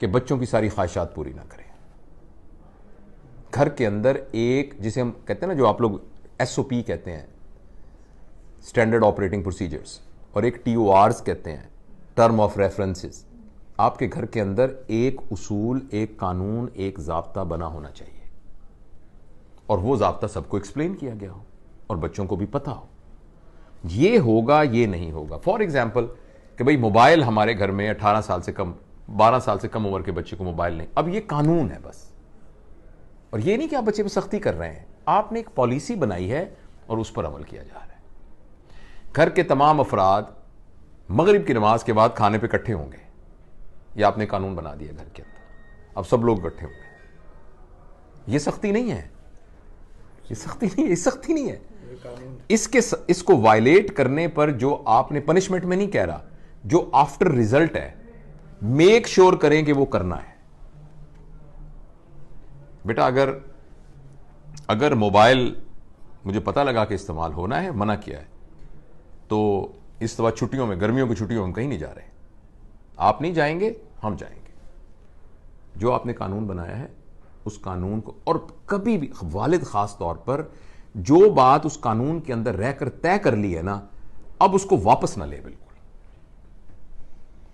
कि बच्चों की सारी ख्वाहिशात पूरी ना करें। घर के अंदर एक, जिसे हम कहते हैं ना, जो आप लोग SOP कहते हैं, स्टैंडर्ड ऑपरेटिंग प्रोसीजर्स, और एक TORs कहते हैं, टर्म ऑफ रेफरेंसेस। आपके घर के अंदर एक उसूल, एक कानून, एक ज़ाब्ता बना होना चाहिए, और वो ज़ाब्ता सबको एक्सप्लेन किया गया हो और बच्चों को भी पता हो ये होगा, ये नहीं होगा। फॉर एग्जाम्पल कि भाई मोबाइल हमारे घर में 18 साल से कम, 12 साल से कम उम्र के बच्चे को मोबाइल नहीं, अब ये कानून है बस। और ये नहीं कि आप बच्चे पे सख्ती कर रहे हैं, आपने एक पॉलिसी बनाई है और उस पर अमल किया जा रहा है। घर के तमाम अफराद मगरिब की नमाज के बाद खाने पे इकट्ठे होंगे, ये आपने कानून बना दिया घर के अंदर, अब सब लोग इकट्ठे होंगे। ये सख्ती नहीं है, ये सख्ती नहीं है, ये सख्ती नहीं है। इसको वायलेट करने पर जो आपने, पनिशमेंट में नहीं कह रहा, जो आफ्टर रिजल्ट है, मेक श्योर करें कि वो करना है। बेटा अगर मोबाइल मुझे पता लगा कि इस्तेमाल होना है, मना किया है, तो इस दफा छुट्टियों में, गर्मियों की छुट्टियों में हम कहीं नहीं जा रहे। आप नहीं जाएंगे, हम जाएंगे। जो आपने कानून बनाया है उस कानून को, और कभी भी वालिद खास तौर पर जो बात उस कानून के अंदर रहकर तय कर ली है ना, अब उसको वापस ना ले बिल्कुल।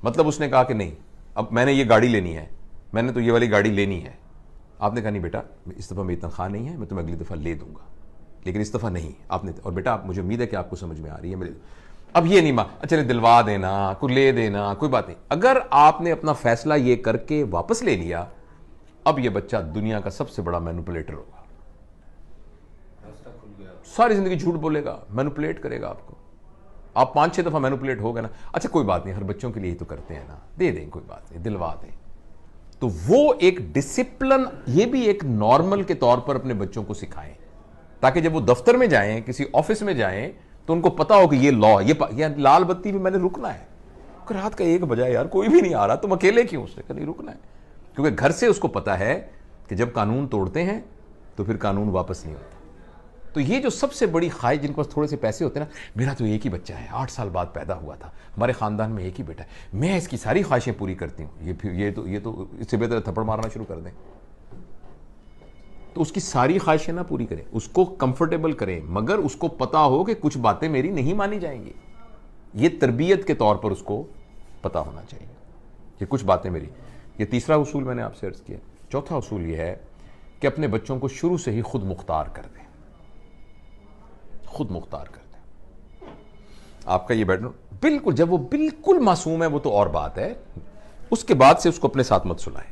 मतलब उसने कहा कि नहीं, अब मैंने ये गाड़ी लेनी है, मैंने तो ये वाली गाड़ी लेनी है, आपने कहा नहीं बेटा इस दफा मेरी तनख्वाह नहीं है, मैं तुम्हें अगली दफा ले दूंगा, लेकिन इस दफा नहीं आपने। और बेटा मुझे उम्मीद है कि आपको समझ में आ रही है मेरे, अब ये नहीं चले दिलवा देना, कोई ले देना, कोई बात नहीं। अगर आपने अपना फैसला ये करके वापस ले लिया, अब ये बच्चा दुनिया का सबसे बड़ा मैनिपुलेटर होगा, सारी जिंदगी झूठ बोलेगा, मैनिपुलेट करेगा आपको। आप 5-6 दफा मैनिपुलेट हो गए ना, अच्छा कोई बात नहीं, हर बच्चों के लिए ही तो करते हैं ना, दे दें, कोई बात नहीं, दिलवा दें। तो वो एक डिसिप्लिन, ये भी एक नॉर्मल के तौर पर अपने बच्चों को सिखाएं, ताकि जब वो दफ्तर में जाएं, किसी ऑफिस में जाएं, तो उनको पता हो कि ये लॉ, ये लाल बत्ती भी मैंने रुकना है। रात का 1 बजा यार, कोई भी नहीं आ रहा, तुम अकेले क्यों? उसने नहीं रुकना है, क्योंकि घर से उसको पता है कि जब कानून तोड़ते हैं तो फिर कानून वापस नहीं होता। तो ये जो सबसे बड़ी ख्वाहिश, जिनके पास थोड़े से पैसे होते हैं ना, मेरा तो एक ही बच्चा है, 8 साल बाद पैदा हुआ था, हमारे खानदान में एक ही बेटा है, मैं इसकी सारी ख्वाहिशें पूरी करती हूँ, ये तो इससे बेहतर थप्पड़ मारना शुरू कर दें। तो उसकी सारी ख्वाहिशें ना पूरी करें, उसको कंफर्टेबल करें, मगर उसको पता हो कि कुछ बातें मेरी नहीं मानी जाएंगी। ये तरबियत के तौर पर उसको पता होना चाहिए कि कुछ बातें मेरी। ये तीसरा उसूल मैंने आपसे अर्ज किया। चौथा उसूल ये है कि अपने बच्चों को शुरू से ही खुद मुख्तार कर दें, खुद मुख्तार कर दें। आपका ये बेडरूम बिल्कुल, जब वो बिल्कुल मासूम है वो तो और बात है, उसके बाद से उसको अपने साथ मत सुलाएं।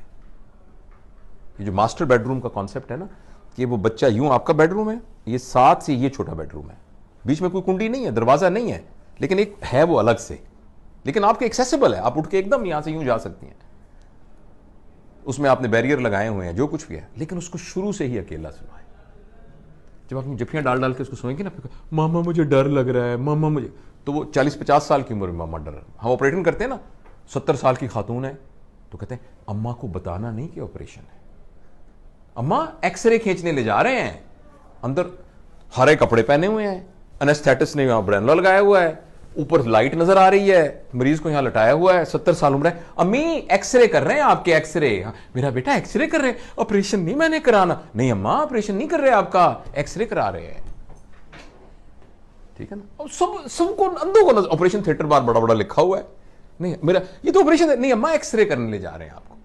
ये जो मास्टर बेडरूम का कॉन्सेप्ट है ना, कि वो बच्चा यूं, आपका बेडरूम है, ये साथ से ये छोटा बेडरूम है, बीच में कोई कुंडी नहीं है, दरवाजा नहीं है, लेकिन एक है वो अलग से, लेकिन आपके एक्सेसिबल है, आप उठ के एकदम यहां से यूं जा सकती हैं। उसमें आपने बैरियर लगाए हुए हैं, जो कुछ भी है, लेकिन उसको शुरू से ही अकेला सुनाएं। जब आप जफियां डाल डाल के उसको सोएंगे ना, मामा मुझे डर लग रहा है, मामा मुझे, तो वो 40-50 साल की उम्र में मामा डर, हम ऑपरेशन करते हैं ना, 70 साल की खातून है तो कहते हैं अम्मा को बताना नहीं कि ऑपरेशन है, अम्मा एक्सरे खींचने ले जा रहे हैं, अंदर हरे कपड़े पहने हुए हैं, एनेस्थेटिस्ट ने यहां ब्रेनला लगाया हुआ है, ऊपर लाइट नजर आ रही है, मरीज को यहां लटाया हुआ है, 70 साल उम्र है, अम्मी एक्सरे कर रहे हैं आपके, एक्सरे। मेरा बेटा एक्सरे कर रहे हैं, ऑपरेशन नहीं मैंने कराना। नहीं अम्मा ऑपरेशन नहीं कर रहे आपका, एक्सरे करा रहे हैं। ठीक है ना, अब सबको अंधों को ऑपरेशन थिएटर बार बड़ा बड़ा लिखा हुआ है, नहीं मेरा ये तो ऑपरेशन है, नहीं अम्मा एक्सरे करने ले जा रहे हैं आपको।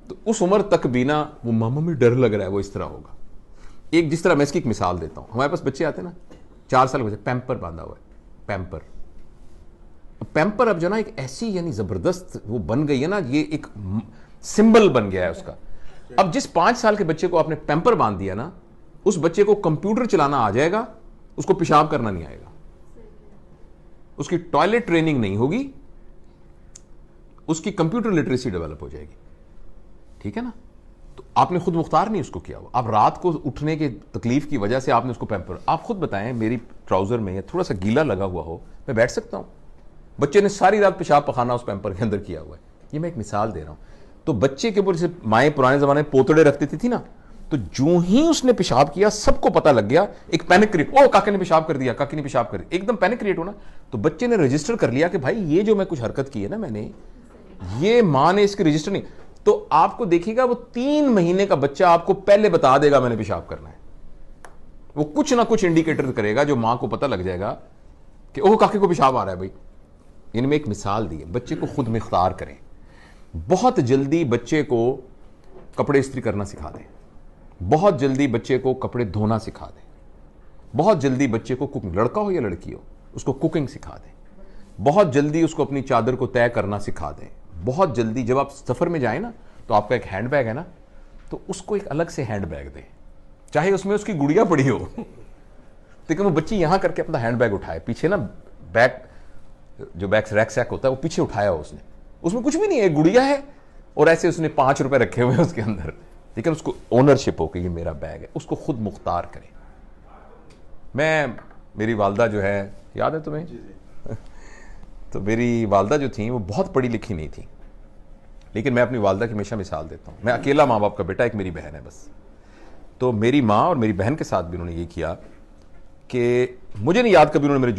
तो उस उम्र तक भी ना वो मामा में डर लग रहा है, वो इस तरह होगा। एक जिस तरह मैं इसकी एक मिसाल देता हूं, हमारे पास बच्चे आते हैं ना, 4 साल के बच्चे, पैम्पर बांधा हुआ है, पैम्पर अब जो ना एक ऐसी यानी जबरदस्त वो बन गई है ना, ये एक सिंबल बन गया है उसका। अब जिस 5 साल के बच्चे को आपने पैम्पर बांध दिया ना, उस बच्चे को कंप्यूटर चलाना आ जाएगा, उसको पेशाब करना नहीं आएगा, उसकी टॉयलेट ट्रेनिंग नहीं होगी, उसकी कंप्यूटर लिटरेसी डेवलप हो जाएगी। ठीक है ना, तो आपने खुद मुख्तार नहीं उसको किया हुआ, आप रात को उठने की तकलीफ की वजह से आपने उसको पैम्पर, आप खुद बताएं, मेरी ट्राउजर में थोड़ा सा गीला लगा हुआ हो, मैं बैठ सकता हूं? बच्चे ने सारी रात पेशाब पखाना उस पैम्पर के अंदर किया हुआ है। ये मैं एक मिसाल दे रहा हूं। तो बच्चे के ऊपर जैसे माएँ पुराने जमाने में पोतड़े रखती थी ना, तो जो ही उसने पेशाब किया सबको पता लग गया, एक पैनिक क्रिएट, ओ काके ने पेशाब कर दिया, काकी ने पेशाब कर दिया, एकदम पैनिक क्रिएट होना। तो बच्चे ने रजिस्टर कर लिया कि भाई ये जो मैं कुछ हरकत की है ना मैंने, ये माँ ने इसके रजिस्टर नहीं, तो आपको देखिएगा वो 3 महीने का बच्चा आपको पहले बता देगा मैंने पेशाब करना है। वो कुछ ना कुछ इंडिकेटर करेगा जो मां को पता लग जाएगा कि ओह काके को पेशाब आ रहा है भाई। इनमें एक मिसाल दी है, बच्चे को खुद मुख्तार करें। बहुत जल्दी बच्चे को कपड़े इस्त्री करना सिखा दें, बहुत जल्दी बच्चे को कपड़े धोना सिखा दें, बहुत जल्दी बच्चे को कुकिंग, लड़का हो या लड़की हो, उसको कुकिंग सिखा दें, बहुत जल्दी उसको अपनी चादर को तय करना सिखा दें। बहुत जल्दी जब आप सफ़र में जाएं ना, तो आपका एक हैंड बैग है ना, तो उसको एक अलग से हैंड बैग दें, चाहे उसमें उसकी गुड़िया पड़ी हो लेकिन वो बच्ची यहां करके अपना हैंड बैग उठाए, पीछे ना बैग जो बैग रैक सैक होता है वो पीछे उठाया हो उसने, उसमें कुछ भी नहीं है, गुड़िया है और ऐसे उसने 5 रुपए रखे हुए हैं उसके अंदर, लेकिन उसको ओनरशिप हो कि ये मेरा बैग है। उसको खुद मुख्तार करें। मेरी वालदा जो है, याद है तुम्हें? तो मेरी वालदा जो थी वो बहुत पढ़ी लिखी नहीं थी, लेकिन मैं अपनी वालदा की हमेशा मिसाल देता हूँ। मैं अकेला माँ बाप का बेटा, एक मेरी बहन है बस। तो मेरी माँ और मेरी बहन के साथ भी उन्होंने ये किया कि मुझे नहीं याद कभी उन्होंने मेरे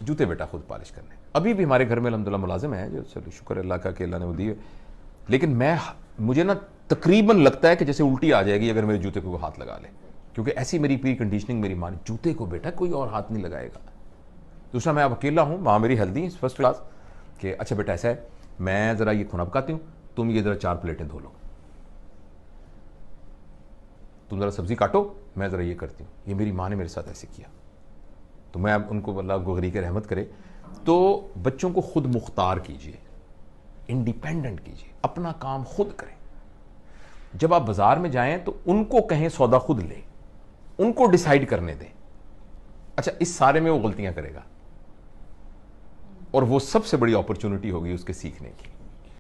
जूते बेटा खुद पॉलिश करने। अभी भी हमारे घर में अल्हम्दुलिल्लाह मुलाजिम है, जो चलो शुक्र अल्लाह का कि अल्लाह ने वो दी है, लेकिन मुझे ना तकरीबन लगता है कि जैसे उल्टी आ जाएगी अगर मेरे जूते को हाथ लगा ले, क्योंकि ऐसी मेरी प्री कंडीशनिंग मेरी माँ ने, जूते को बेटा कोई और हाथ नहीं लगाएगा। दूसरा, मैं अब अकेला हूँ, माँ मेरी हेल्दी फर्स्ट क्लास, कि अच्छा बेटा ऐसा है, मैं ज़रा ये खाना पकाती हूँ, तुम ये ज़रा 4 प्लेटें धो लो, तुम ज़रा सब्जी काटो, मैं ज़रा ये करती हूँ। ये मेरी माँ ने मेरे साथ ऐसे किया। तो मैं उनको अल्लाह गोगरी के रहमत करे। तो बच्चों को खुद मुख्तार कीजिए, इंडिपेंडेंट कीजिए, अपना काम खुद करें। जब आप बाजार में जाएं तो उनको कहें सौदा खुद लें, उनको डिसाइड करने दें। अच्छा, इस सारे में वो गलतियां करेगा और वो सबसे बड़ी अपॉर्चुनिटी होगी उसके सीखने की।